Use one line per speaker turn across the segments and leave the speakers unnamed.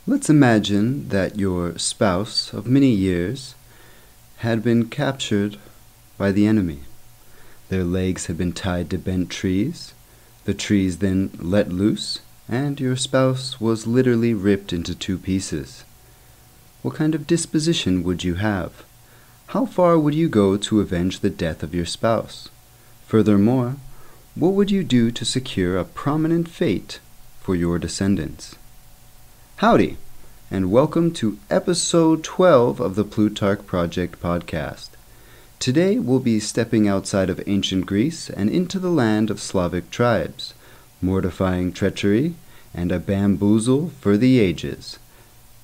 Let's imagine that your spouse of many years had been captured by the enemy. Their legs had been tied to bent trees, the trees then let loose, and your spouse was literally ripped into two pieces. What kind of disposition would you have? How far would you go to avenge the death of your spouse? Furthermore, what would you do to secure a prominent fate for your descendants? Howdy, and welcome to episode 12 of the Plutarch Project podcast. Today we'll be stepping outside of ancient Greece and into the land of Slavic tribes, mortifying treachery and a bamboozle for the ages.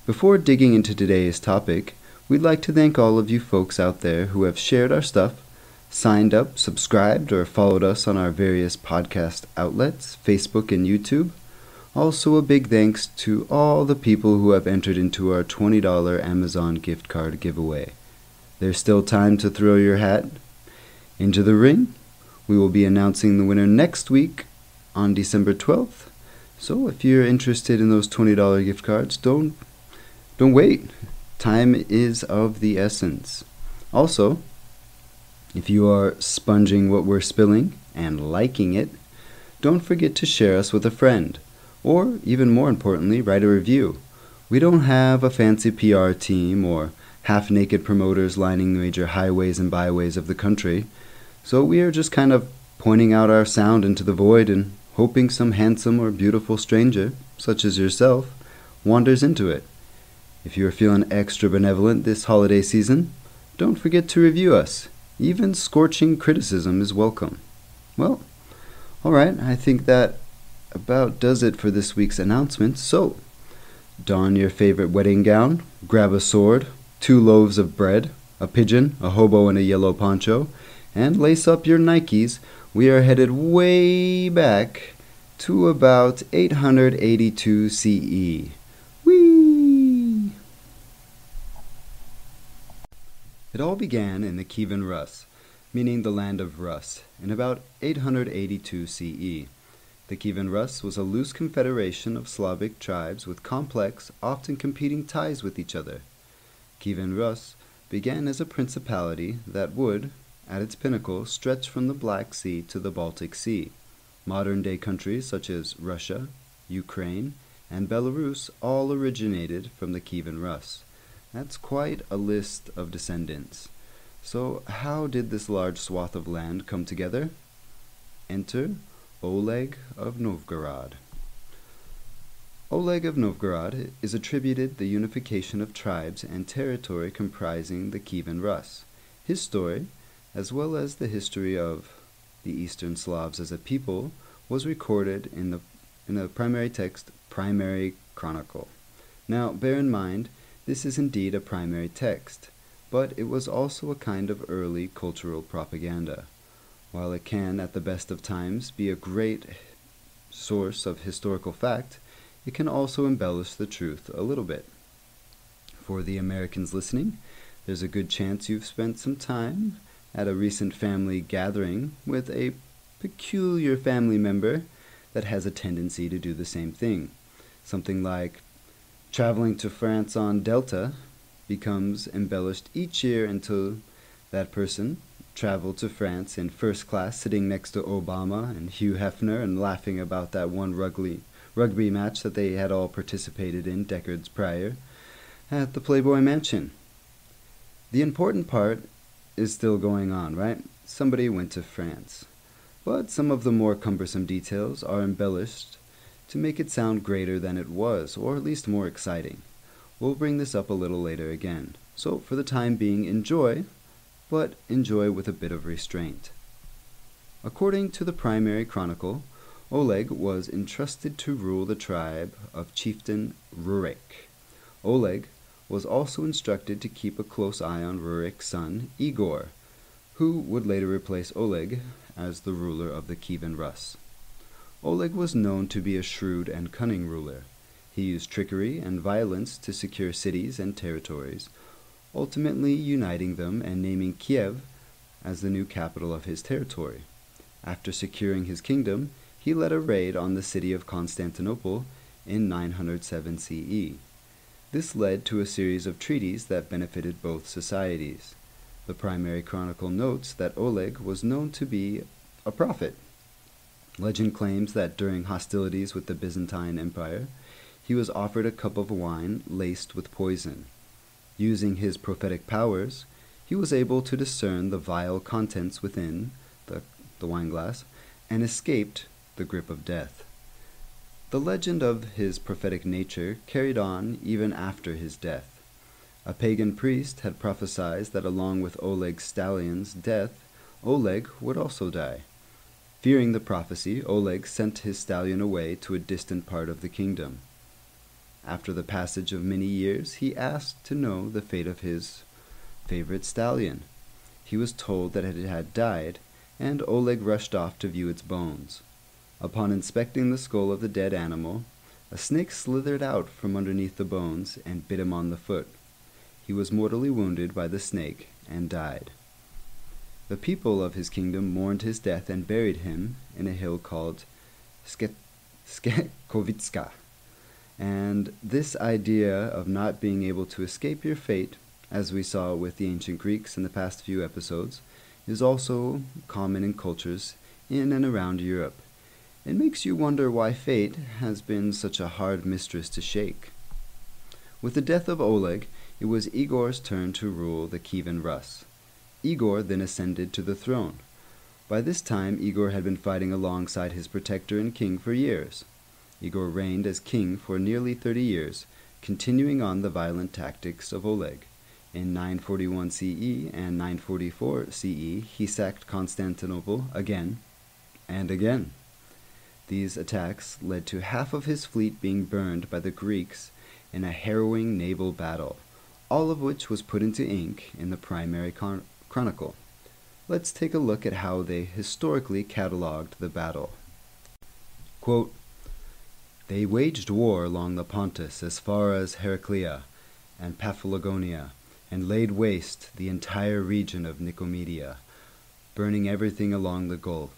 Before digging into today's topic, we'd like to thank all of you folks out there who have shared our stuff, signed up, subscribed, or followed us on our various podcast outlets, Facebook and YouTube. Also, a big thanks to all the people who have entered into our $20 Amazon gift card giveaway. There's still time to throw your hat into the ring. We will be announcing the winner next week on December 12th. So if you're interested in those $20 gift cards, don't wait. Time is of the essence. Also, if you are sponging what we're spilling and liking it, don't forget to share us with a friend. Or, even more importantly, write a review. We don't have a fancy PR team or half-naked promoters lining the major highways and byways of the country, so we are just kind of pointing out our sound into the void and hoping some handsome or beautiful stranger, such as yourself, wanders into it. If you are feeling extra benevolent this holiday season, don't forget to review us. Even scorching criticism is welcome. Well, alright, I think that about does it for this week's announcement. So, don your favorite wedding gown, grab a sword, 2 loaves of bread, a pigeon, a hobo, and a yellow poncho, and lace up your Nikes. We are headed way back to about 882 CE. Whee! It all began in the Kievan Rus, meaning the land of Rus, in about 882 CE. The Kievan Rus was a loose confederation of Slavic tribes with complex, often competing ties with each other. Kievan Rus began as a principality that would, at its pinnacle, stretch from the Black Sea to the Baltic Sea. Modern-day countries such as Russia, Ukraine, and Belarus all originated from the Kievan Rus. That's quite a list of descendants. So how did this large swath of land come together? Enter Oleg of Novgorod. Oleg of Novgorod is attributed the unification of tribes and territory comprising the Kievan Rus. His story, as well as the history of the Eastern Slavs as a people, was recorded in the primary text, Primary Chronicle. Now, bear in mind, this is indeed a primary text, but it was also a kind of early cultural propaganda. While it can, at the best of times, be a great source of historical fact, it can also embellish the truth a little bit. For the Americans listening, there's a good chance you've spent some time at a recent family gathering with a peculiar family member that has a tendency to do the same thing. Something like traveling to France on Delta becomes embellished each year until that person traveled to France in first class, sitting next to Obama and Hugh Hefner and laughing about that one rugby match that they had all participated in decades prior at the Playboy Mansion. The important part is still going on, right? Somebody went to France. But some of the more cumbersome details are embellished to make it sound greater than it was, or at least more exciting. We'll bring this up a little later again. So for the time being, enjoy, but enjoy with a bit of restraint. According to the Primary Chronicle, Oleg was entrusted to rule the tribe of chieftain Rurik. Oleg was also instructed to keep a close eye on Rurik's son, Igor, who would later replace Oleg as the ruler of the Kievan Rus. Oleg was known to be a shrewd and cunning ruler. He used trickery and violence to secure cities and territories, ultimately uniting them and naming Kiev as the new capital of his territory. After securing his kingdom, he led a raid on the city of Constantinople in 907 CE. This led to a series of treaties that benefited both societies. The primary chronicle notes that Oleg was known to be a prophet. Legend claims that during hostilities with the Byzantine Empire, he was offered a cup of wine laced with poison. Using his prophetic powers, he was able to discern the vile contents within the wineglass and escaped the grip of death. The legend of his prophetic nature carried on even after his death. A pagan priest had prophesied that along with Oleg's stallion's death, Oleg would also die. Fearing the prophecy, Oleg sent his stallion away to a distant part of the kingdom. After the passage of many years, he asked to know the fate of his favorite stallion. He was told that it had died, and Oleg rushed off to view its bones. Upon inspecting the skull of the dead animal, a snake slithered out from underneath the bones and bit him on the foot. He was mortally wounded by the snake and died. The people of his kingdom mourned his death and buried him in a hill called Skekovitska. And this idea of not being able to escape your fate, as we saw with the ancient Greeks in the past few episodes, is also common in cultures in and around Europe. It makes you wonder why fate has been such a hard mistress to shake. With the death of Oleg, it was Igor's turn to rule the Kievan Rus. Igor then ascended to the throne. By this time, Igor had been fighting alongside his protector and king for years. Igor reigned as king for nearly 30 years, continuing on the violent tactics of Oleg. In 941 CE and 944 CE, he sacked Constantinople again and again. These attacks led to half of his fleet being burned by the Greeks in a harrowing naval battle, all of which was put into ink in the primary chronicle. Let's take a look at how they historically cataloged the battle. Quote, "They waged war along the Pontus as far as Heraclea and Paphlagonia, and laid waste the entire region of Nicomedia, burning everything along the Gulf.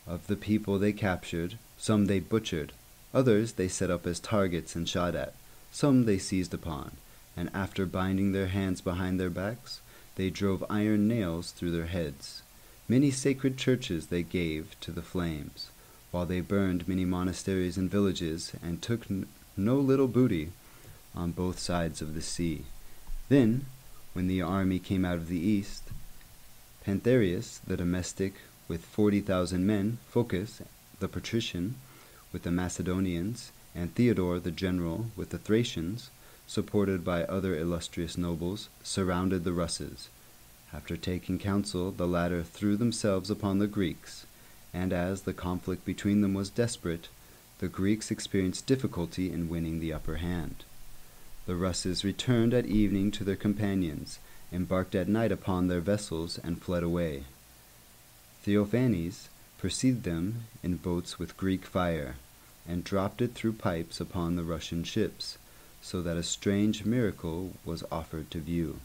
Of the people they captured, some they butchered, others they set up as targets and shot at, some they seized upon, and after binding their hands behind their backs, they drove iron nails through their heads. Many sacred churches they gave to the flames, while they burned many monasteries and villages, and took no little booty on both sides of the sea. Then, when the army came out of the east, Pantherius, the domestic, with 40,000 men, Phocas, the patrician, with the Macedonians, and Theodore, the general, with the Thracians, supported by other illustrious nobles, surrounded the Russes. After taking counsel, the latter threw themselves upon the Greeks, and as the conflict between them was desperate, the Greeks experienced difficulty in winning the upper hand. The Russes returned at evening to their companions, embarked at night upon their vessels, and fled away. Theophanes pursued them in boats with Greek fire, and dropped it through pipes upon the Russian ships, so that a strange miracle was offered to view.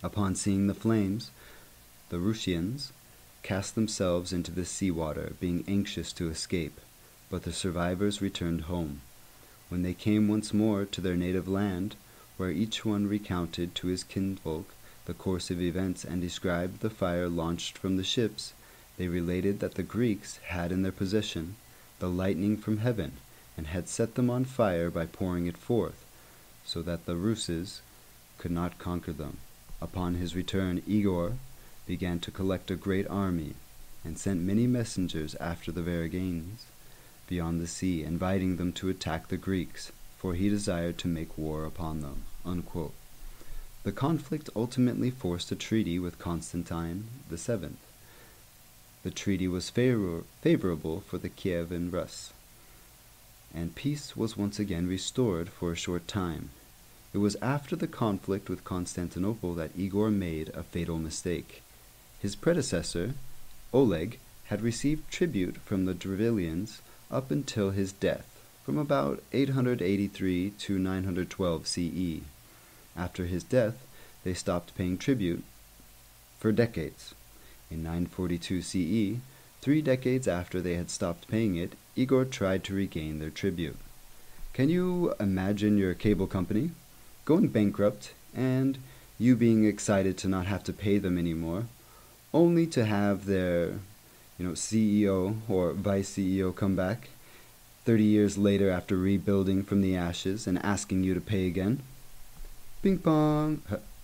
Upon seeing the flames, the Russians cast themselves into the sea water, being anxious to escape, but the survivors returned home. When they came once more to their native land, where each one recounted to his kinsfolk the course of events and described the fire launched from the ships, they related that the Greeks had in their possession the lightning from heaven, and had set them on fire by pouring it forth, so that the Ruses could not conquer them. Upon his return, Igor began to collect a great army, and sent many messengers after the Varangians beyond the sea, inviting them to attack the Greeks, for he desired to make war upon them." Unquote. The conflict ultimately forced a treaty with Constantine VII. The treaty was favorable for the Kievan Rus, and peace was once again restored for a short time. It was after the conflict with Constantinople that Igor made a fatal mistake. His predecessor, Oleg, had received tribute from the Drevlians up until his death, from about 883 to 912 CE. After his death, they stopped paying tribute for decades. In 942 CE, 3 decades after they had stopped paying it, Igor tried to regain their tribute. Can you imagine your cable company going bankrupt and you being excited to not have to pay them anymore, only to have their, CEO or vice CEO come back 30 years later after rebuilding from the ashes and asking you to pay again? Ping pong.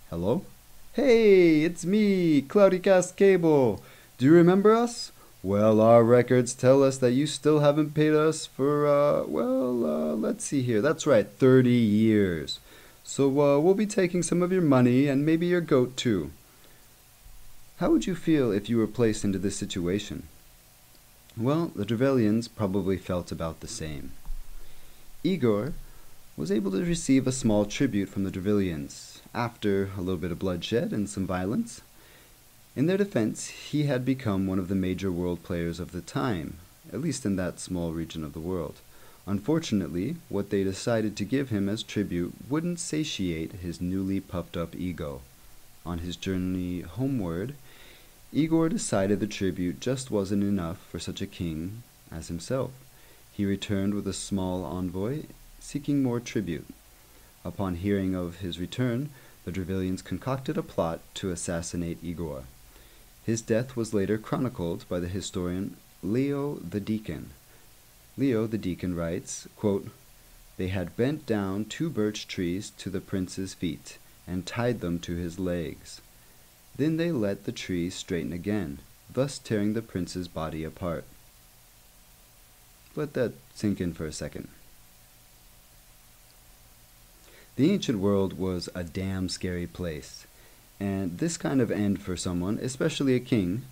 Hello? Hey, it's me, Cloudy Cast Cable. Do you remember us? Well, our records tell us that you still haven't paid us for, let's see here. That's right, 30 years. So, we'll be taking some of your money and maybe your goat too. How would you feel if you were placed into this situation? Well, the Drevelians probably felt about the same. Igor was able to receive a small tribute from the Drevelians after a little bit of bloodshed and some violence. In their defense, he had become one of the major world players of the time, at least in that small region of the world. Unfortunately, what they decided to give him as tribute wouldn't satiate his newly puffed up ego. On his journey homeward, Igor decided the tribute just wasn't enough for such a king as himself. He returned with a small envoy, seeking more tribute. Upon hearing of his return, the Drevelians concocted a plot to assassinate Igor. His death was later chronicled by the historian Leo the Deacon. Leo the Deacon writes, quote, "They had bent down 2 birch trees to the prince's feet and tied them to his legs. Then they let the trees straighten again, thus tearing the prince's body apart." Let that sink in for a second. The ancient world was a damn scary place, and this kind of end for someone, especially a king,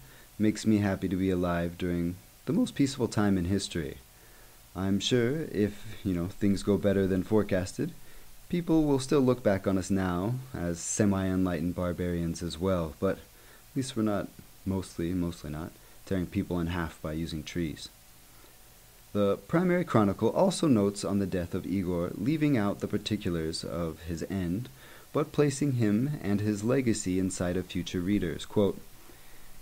makes me happy to be alive during the most peaceful time in history. I'm sure if, things go better than forecasted, people will still look back on us now as semi-enlightened barbarians as well, but at least we're not, mostly not, tearing people in half by using trees. The primary chronicle also notes on the death of Igor, leaving out the particulars of his end, but placing him and his legacy inside of future readers. Quote,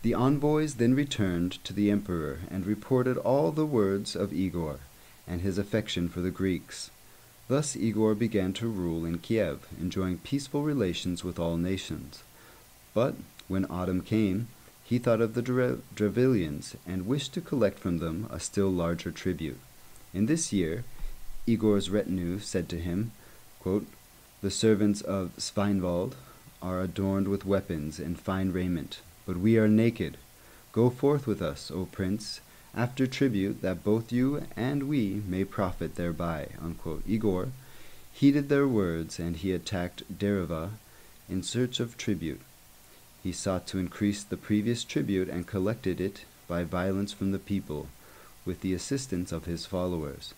"The envoys then returned to the emperor and reported all the words of Igor and his affection for the Greeks. Thus Igor began to rule in Kiev, enjoying peaceful relations with all nations. But when autumn came, he thought of the Drevelians and wished to collect from them a still larger tribute. In this year, Igor's retinue said to him, quote, 'The servants of Sveinwald are adorned with weapons and fine raiment, but we are naked. Go forth with us, O prince, after tribute, that both you and we may profit thereby.' Unquote. Igor heeded their words, and he attacked Dereva in search of tribute. He sought to increase the previous tribute and collected it by violence from the people, with the assistance of his followers.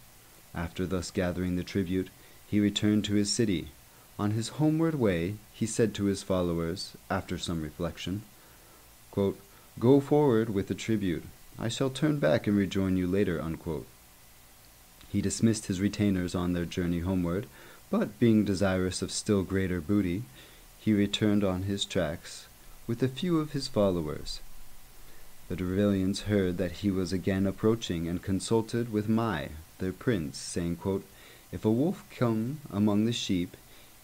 After thus gathering the tribute, he returned to his city. On his homeward way, he said to his followers, after some reflection, quote, 'Go forward with the tribute. I shall turn back and rejoin you later.' Unquote. He dismissed his retainers on their journey homeward, but being desirous of still greater booty, he returned on his tracks with a few of his followers. The Drevelians heard that he was again approaching and consulted with Mai, their prince, saying, quote, 'If a wolf come among the sheep,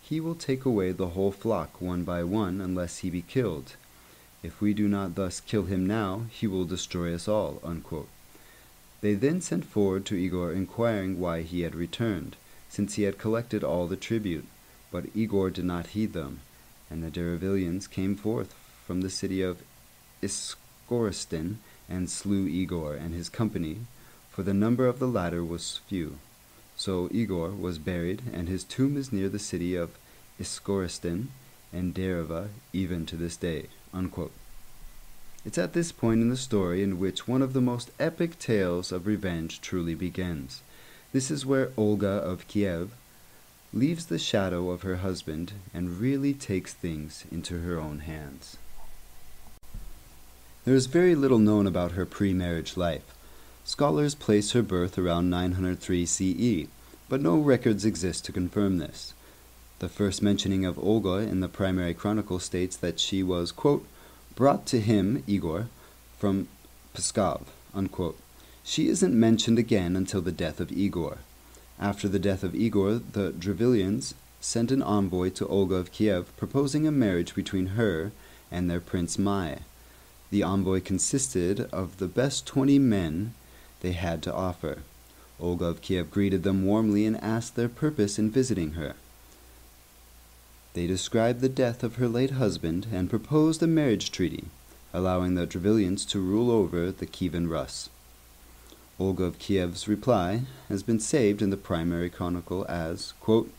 he will take away the whole flock one by one unless he be killed. If we do not thus kill him now, he will destroy us all.' Unquote. They then sent forward to Igor inquiring why he had returned, since he had collected all the tribute, but Igor did not heed them, and the Drevelians came forth from the city of Iskoristin and slew Igor and his company, for the number of the latter was few. So Igor was buried, and his tomb is near the city of Iskoristin and Dereva even to this day." Unquote. It's at this point in the story in which one of the most epic tales of revenge truly begins. This is where Olga of Kiev leaves the shadow of her husband and really takes things into her own hands. There is very little known about her pre-marriage life. Scholars place her birth around 903 CE, but no records exist to confirm this. The first mentioning of Olga in the primary chronicle states that she was, quote, "brought to him, Igor, from Pskov." Unquote. She isn't mentioned again until the death of Igor. After the death of Igor, the Drevilians sent an envoy to Olga of Kiev proposing a marriage between her and their prince Mai. The envoy consisted of the best 20 men they had to offer. Olga of Kiev greeted them warmly and asked their purpose in visiting her. They described the death of her late husband and proposed a marriage treaty, allowing the Drevilians to rule over the Kievan Rus. Olga of Kiev's reply has been saved in the primary chronicle as, quote,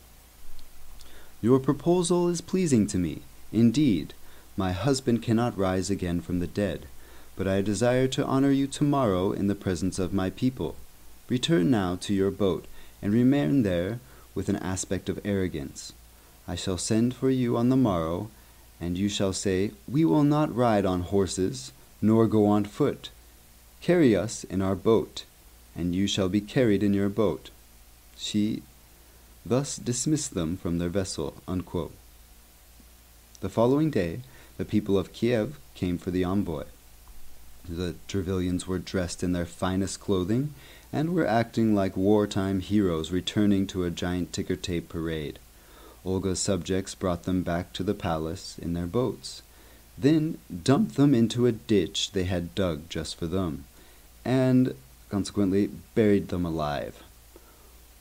"Your proposal is pleasing to me. Indeed, my husband cannot rise again from the dead, but I desire to honor you tomorrow in the presence of my people. Return now to your boat, and remain there with an aspect of arrogance. I shall send for you on the morrow, and you shall say, 'We will not ride on horses, nor go on foot. Carry us in our boat, and you shall be carried in your boat.'" She thus dismissed them from their vessel. Unquote. The following day, the people of Kiev came for the envoy. The Drevilians were dressed in their finest clothing and were acting like wartime heroes returning to a giant ticker-tape parade. Olga's subjects brought them back to the palace in their boats, then dumped them into a ditch they had dug just for them, and consequently buried them alive.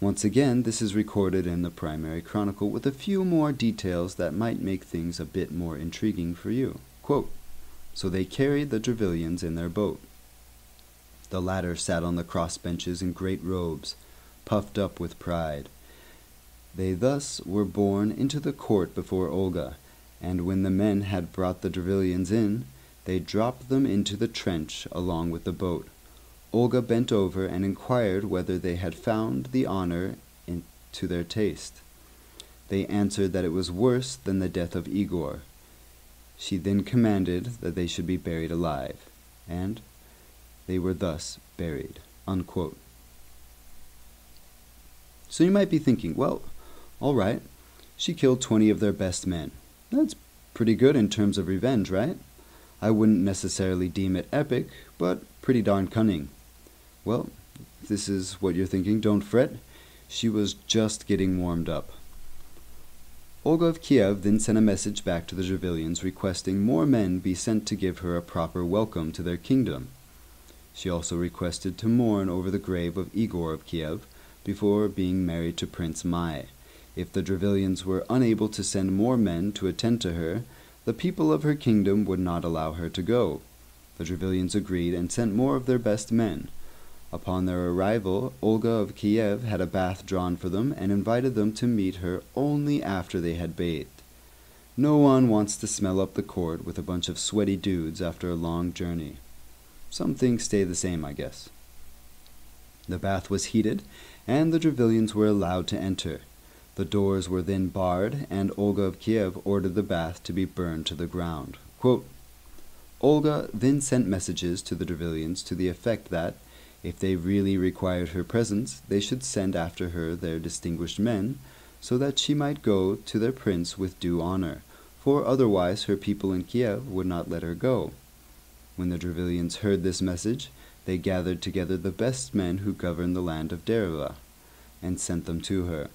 Once again, this is recorded in the primary chronicle with a few more details that might make things a bit more intriguing for you. Quote, "So they carried the Drevilians in their boat. The latter sat on the cross-benches in great robes, puffed up with pride. They thus were borne into the court before Olga, and when the men had brought the Drevilians in, they dropped them into the trench along with the boat. Olga bent over and inquired whether they had found the honor to their taste. They answered that it was worse than the death of Igor. She then commanded that they should be buried alive, and they were thus buried." Unquote. So you might be thinking, well, all right, she killed 20 of their best men. That's pretty good in terms of revenge, right? I wouldn't necessarily deem it epic, but pretty darn cunning. Well, if this is what you're thinking, don't fret. She was just getting warmed up. Olga of Kiev then sent a message back to the Drevilians requesting more men be sent to give her a proper welcome to their kingdom. She also requested to mourn over the grave of Igor of Kiev before being married to Prince Mai. If the Drevilians were unable to send more men to attend to her, the people of her kingdom would not allow her to go. The Drevilians agreed and sent more of their best men. Upon their arrival, Olga of Kiev had a bath drawn for them and invited them to meet her only after they had bathed. No one wants to smell up the court with a bunch of sweaty dudes after a long journey. Some things stay the same, I guess. The bath was heated, and the Drevilians were allowed to enter. The doors were then barred, and Olga of Kiev ordered the bath to be burned to the ground. Quote, "Olga then sent messages to the Drevilians to the effect that, if they really required her presence, they should send after her their distinguished men, so that she might go to their prince with due honor, for otherwise her people in Kiev would not let her go. When the Drevilians heard this message, they gathered together the best men who governed the land of Dereva, and sent them to her.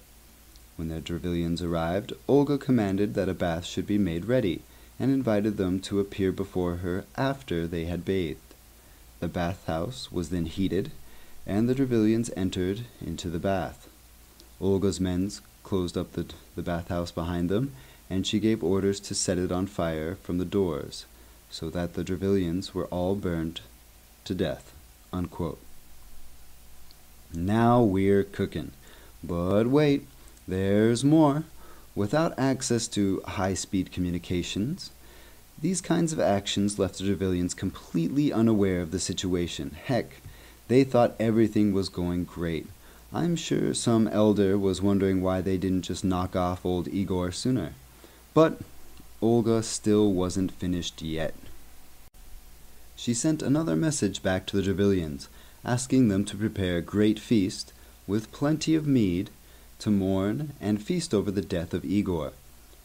When the Drevilians arrived, Olga commanded that a bath should be made ready, and invited them to appear before her after they had bathed. The bathhouse was then heated, and the Drevilians entered into the bath. Olga's men closed up the bathhouse behind them, and she gave orders to set it on fire from the doors, so that the Drevilians were all burned to death." Unquote. Now we're cooking. But wait, there's more. Without access to high-speed communications, these kinds of actions left the Drevilians completely unaware of the situation. Heck, they thought everything was going great. I'm sure some elder was wondering why they didn't just knock off old Igor sooner. But Olga still wasn't finished yet. She sent another message back to the Drevilians, asking them to prepare a great feast, with plenty of mead, to mourn and feast over the death of Igor.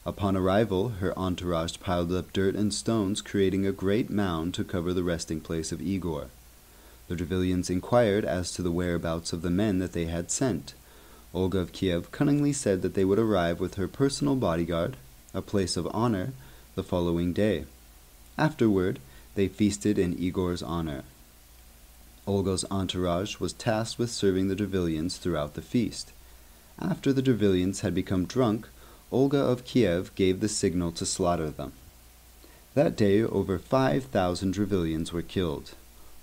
Upon arrival, her entourage piled up dirt and stones, creating a great mound to cover the resting place of Igor. The Drevilians inquired as to the whereabouts of the men that they had sent. Olga of Kiev cunningly said that they would arrive with her personal bodyguard, a place of honor, the following day. Afterward, they feasted in Igor's honor. Olga's entourage was tasked with serving the Drevilians throughout the feast. After the Drevilians had become drunk, Olga of Kiev gave the signal to slaughter them. That day, over 5,000 Drevilians were killed.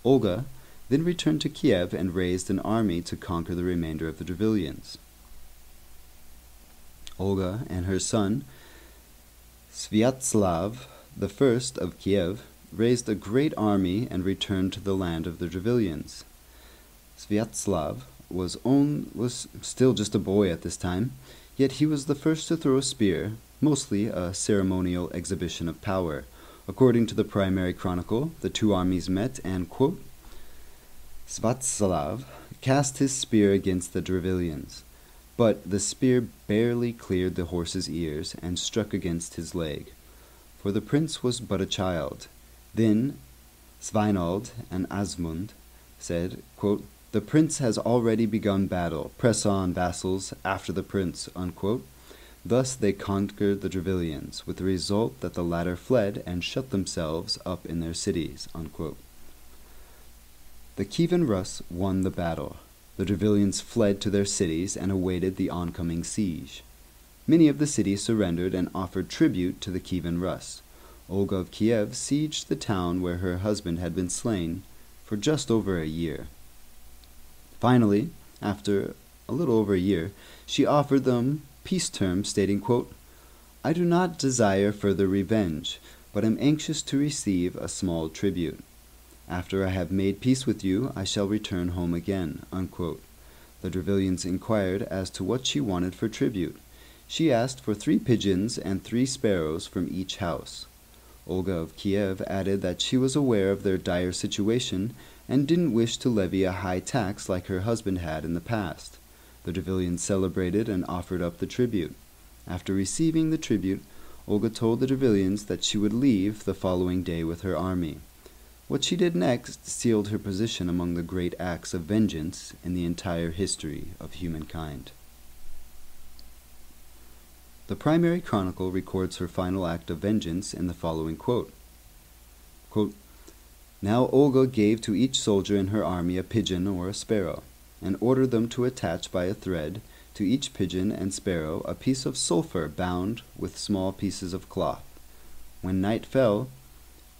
Olga then returned to Kiev and raised an army to conquer the remainder of the Drevilians. Olga and her son, Sviatoslav I of Kiev, raised a great army and returned to the land of the Drevilians. Sviatoslav was still just a boy at this time, yet he was the first to throw a spear, mostly a ceremonial exhibition of power. According to the primary chronicle, the two armies met and, quote, Sviatoslav cast his spear against the Drevilians, but the spear barely cleared the horse's ears and struck against his leg, for the prince was but a child. Then Sveinald and Asmund said, quote, the prince has already begun battle. Press on, vassals, after the prince, unquote. Thus they conquered the Drevilians, with the result that the latter fled and shut themselves up in their cities, unquote. The Kievan Rus won the battle. The Drevilians fled to their cities and awaited the oncoming siege. Many of the cities surrendered and offered tribute to the Kievan Rus. Olga of Kiev sieged the town where her husband had been slain for just over a year. Finally, after a little over a year, she offered them peace terms, stating, quote, I do not desire further revenge, but am anxious to receive a small tribute. After I have made peace with you, I shall return home again, unquote. The Drevilians inquired as to what she wanted for tribute. She asked for 3 pigeons and 3 sparrows from each house. Olga of Kiev added that she was aware of their dire situation and didn't wish to levy a high tax like her husband had in the past. The Drevilians celebrated and offered up the tribute. After receiving the tribute, Olga told the Drevilians that she would leave the following day with her army. What she did next sealed her position among the great acts of vengeance in the entire history of humankind. The primary chronicle records her final act of vengeance in the following quote. Quote, now Olga gave to each soldier in her army a pigeon or a sparrow, and ordered them to attach by a thread to each pigeon and sparrow a piece of sulfur bound with small pieces of cloth. When night fell,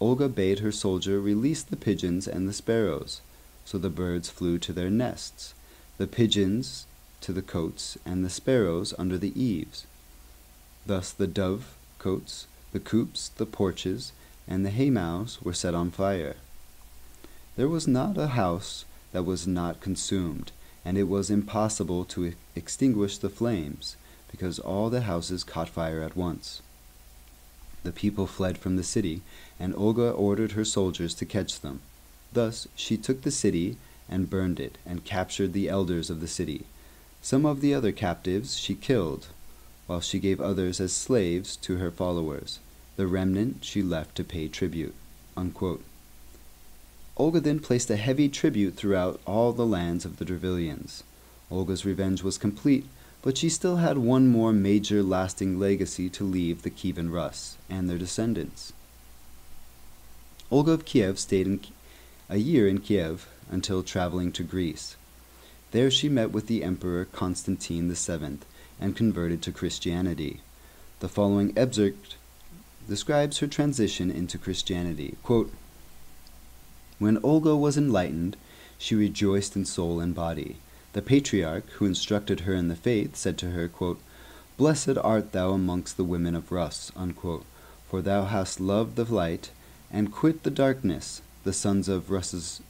Olga bade her soldier release the pigeons and the sparrows, so the birds flew to their nests, the pigeons to the cotes, and the sparrows under the eaves. Thus the dove cotes, the coops, the porches, and the haymows were set on fire. There was not a house that was not consumed, and it was impossible to extinguish the flames, because all the houses caught fire at once. The people fled from the city, and Olga ordered her soldiers to catch them. Thus she took the city and burned it, and captured the elders of the city. Some of the other captives she killed, while she gave others as slaves to her followers. The remnant she left to pay tribute, unquote. Olga then placed a heavy tribute throughout all the lands of the Drevilians. Olga's revenge was complete, but she still had one more major lasting legacy to leave the Kievan Rus and their descendants. Olga of Kiev stayed a year in Kiev until traveling to Greece. There she met with the Emperor Constantine VII and converted to Christianity. The following excerpt describes her transition into Christianity. Quote, when Olga was enlightened, she rejoiced in soul and body. The patriarch, who instructed her in the faith, said to her, quote, blessed art thou amongst the women of Rus, unquote, for thou hast loved the light, and quit the darkness. The sons of Rus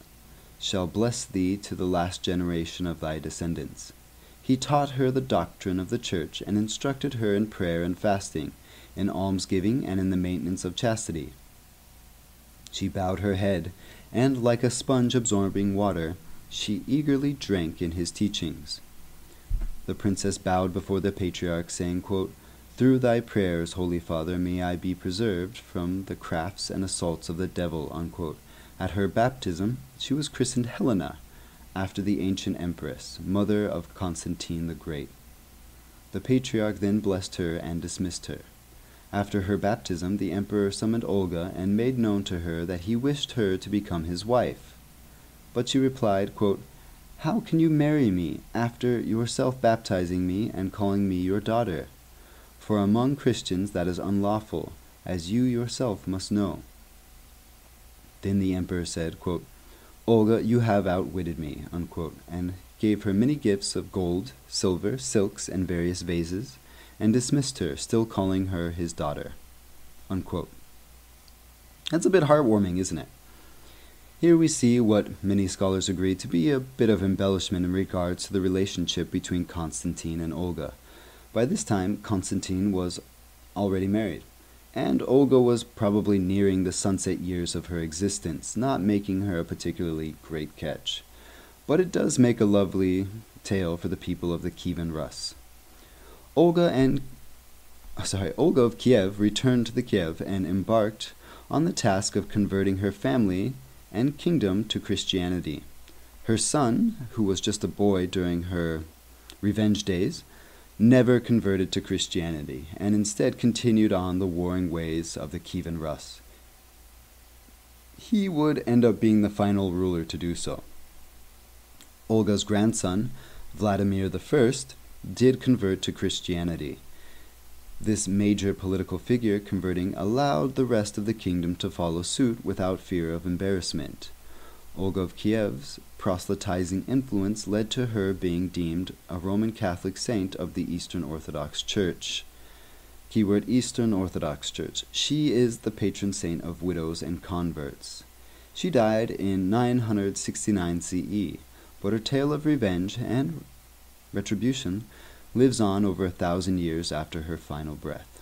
shall bless thee to the last generation of thy descendants. He taught her the doctrine of the church, and instructed her in prayer and fasting, in almsgiving, and in the maintenance of chastity. She bowed her head, and, like a sponge absorbing water, she eagerly drank in his teachings. The princess bowed before the patriarch, saying, quote, through thy prayers, Holy Father, may I be preserved from the crafts and assaults of the devil, unquote. At her baptism, she was christened Helena, after the ancient empress, mother of Constantine the Great. The patriarch then blessed her and dismissed her. After her baptism, the emperor summoned Olga and made known to her that he wished her to become his wife. But she replied, quote, "How can you marry me after yourself baptizing me and calling me your daughter? For among Christians that is unlawful, as you yourself must know." Then the emperor said, quote, "Olga, you have outwitted me," unquote, and gave her many gifts of gold, silver, silks, and various vases, and dismissed her, still calling her his daughter, unquote. That's a bit heartwarming, isn't it? Here we see what many scholars agree to be a bit of embellishment in regards to the relationship between Constantine and Olga. By this time, Constantine was already married, and Olga was probably nearing the sunset years of her existence, not making her a particularly great catch. But it does make a lovely tale for the people of the Kievan Rus. Olga of Kiev returned to the Kiev and embarked on the task of converting her family and kingdom to Christianity. Her son, who was just a boy during her revenge days, never converted to Christianity and instead continued on the warring ways of the Kievan Rus. He would end up being the final ruler to do so. Olga's grandson, Vladimir I, did convert to Christianity. This major political figure converting allowed the rest of the kingdom to follow suit without fear of embarrassment. Olga of Kiev's proselytizing influence led to her being deemed a Roman Catholic saint of the Eastern Orthodox Church. Keyword Eastern Orthodox Church. She is the patron saint of widows and converts. She died in 969 CE, but her tale of revenge and retribution lives on over 1,000 years after her final breath.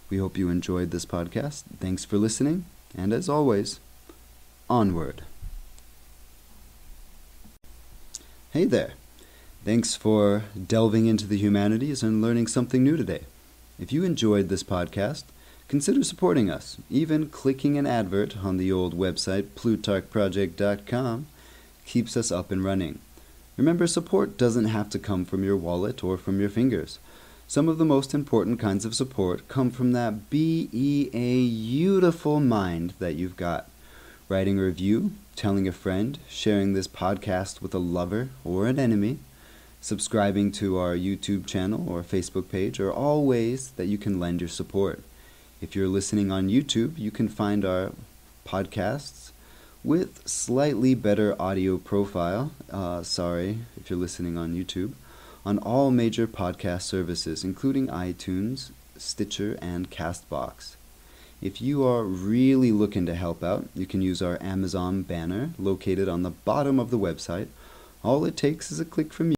We hope you enjoyed this podcast. Thanks for listening, and as always, onward. Hey there. Thanks for delving into the humanities and learning something new today. If you enjoyed this podcast, consider supporting us. Even clicking an advert on the old website, plutarchproject.com, keeps us up and running. Remember, support doesn't have to come from your wallet or from your fingers. Some of the most important kinds of support come from that beautiful mind that you've got. Writing a review, telling a friend, sharing this podcast with a lover or an enemy, subscribing to our YouTube channel or Facebook page are all ways that you can lend your support. If you're listening on YouTube, you can find our podcasts with slightly better audio profile, if you're listening on YouTube, on all major podcast services, including iTunes, Stitcher, and Castbox. If you are really looking to help out, you can use our Amazon banner located on the bottom of the website. All it takes is a click from you.